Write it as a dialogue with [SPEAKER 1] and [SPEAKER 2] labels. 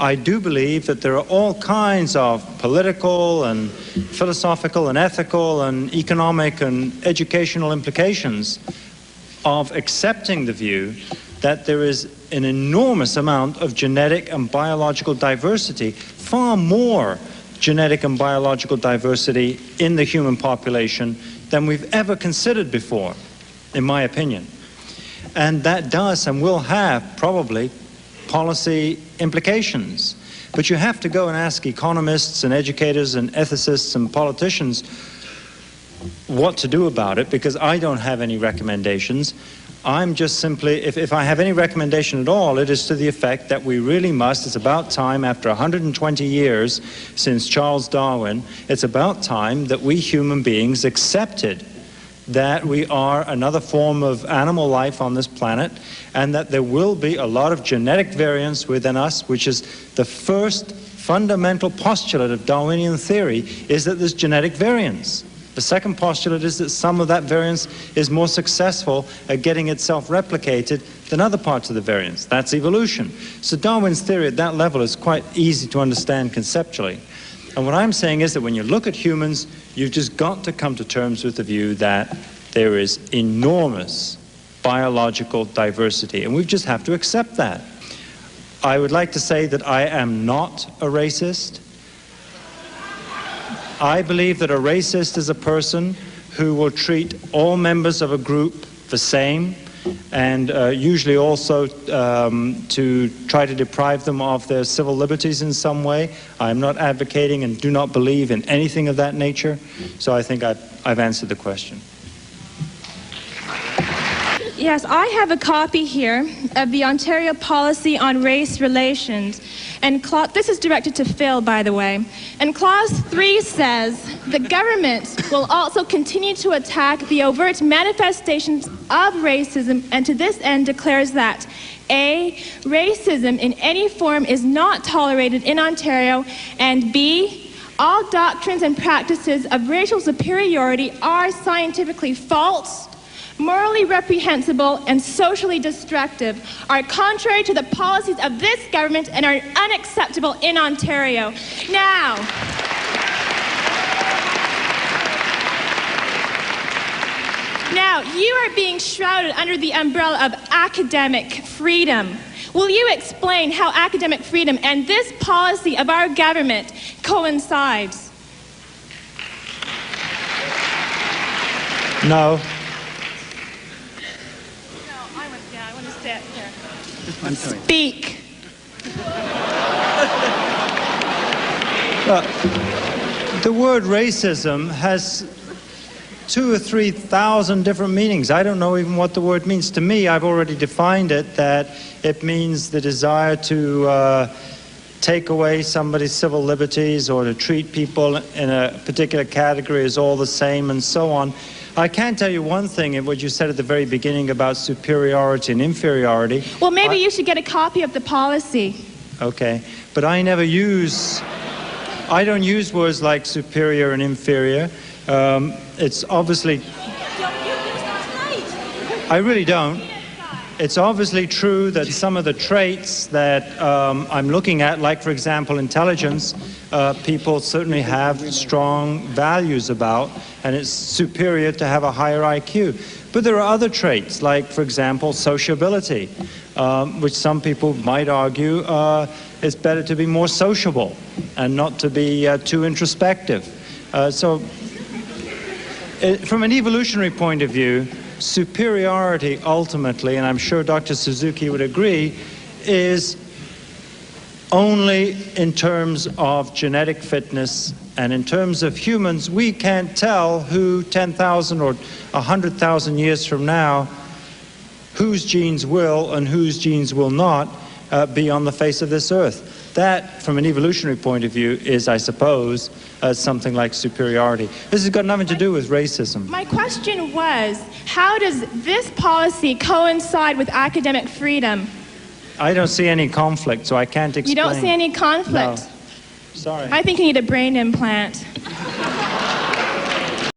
[SPEAKER 1] I do believe that there are all kinds of political and philosophical and ethical and economic and educational implications of accepting the view that there is an enormous amount of genetic and biological diversity, far more genetic and biological diversity in the human population than we've ever considered before, in my opinion. And that does and will have probably policy implications. But you have to go and ask economists and educators and ethicists and politicians what to do about it, because I don't have any recommendations. I'm just simply, if I have any recommendation at all, it is to the effect that we really must, it's about time, after 120 years since Charles Darwin, it's about time that we human beings accepted that we are another form of animal life on this planet, and that there will be a lot of genetic variance within us, which is the first fundamental postulate of Darwinian theory, is that there's genetic variance. The second postulate is that some of that variance is more successful at getting itself replicated than other parts of the variance. That's evolution. So Darwin's theory at that level is quite easy to understand conceptually. And what I'm saying is that when you look at humans, you've just got to come to terms with the view that there is enormous biological diversity, and we just have to accept that. I would like to say that I am not a racist. I believe that a racist is a person who will treat all members of a group the same, and usually also to try to deprive them of their civil liberties in some way. I'm not advocating and do not believe in anything of that nature, so I think I've answered the question.
[SPEAKER 2] Yes, I have a copy here of the Ontario Policy on Race Relations. And this is directed to Phil, by the way. And Clause 3 says, the government will also continue to attack the overt manifestations of racism, and to this end declares that A, racism in any form is not tolerated in Ontario, and B, all doctrines and practices of racial superiority are scientifically false, morally reprehensible, and socially destructive, are contrary to the policies of this government, and are unacceptable in Ontario. Now, you are being shrouded under the umbrella of academic freedom. Will you explain how academic freedom and this policy of our government coincides?
[SPEAKER 1] No.
[SPEAKER 2] Speak.
[SPEAKER 1] The word racism has 2,000 or 3,000 different meanings. I don't know even what the word means. To me, I've already defined it, that it means the desire to take away somebody's civil liberties, or to treat people in a particular category as all the same, and so on. I can tell you one thing in what you said at the very beginning about superiority and inferiority. Well, maybe you should get a copy of the policy. Okay, but I don't use words like superior and inferior. It's obviously... I really don't. It's obviously true that some of the traits that I'm looking at, like, for example, intelligence, people certainly have strong values about, and it's superior to have a higher IQ. But there are other traits, like, for example, sociability, which some people might argue it's better to be more sociable and not to be too introspective. From an evolutionary point of view, superiority ultimately, and I'm sure Dr. Suzuki would agree, is only in terms of genetic fitness, and in terms of humans, we can't tell who 10,000 or 100,000 years from now, whose genes will and whose genes will not be on the face of this earth. That, from an evolutionary point of view, is, I suppose, something like superiority. This has got nothing to do with racism. My question was, how does this policy coincide with academic freedom? I don't see any conflict, so I can't explain. You don't see any conflict? No. Sorry. I think you need a brain implant.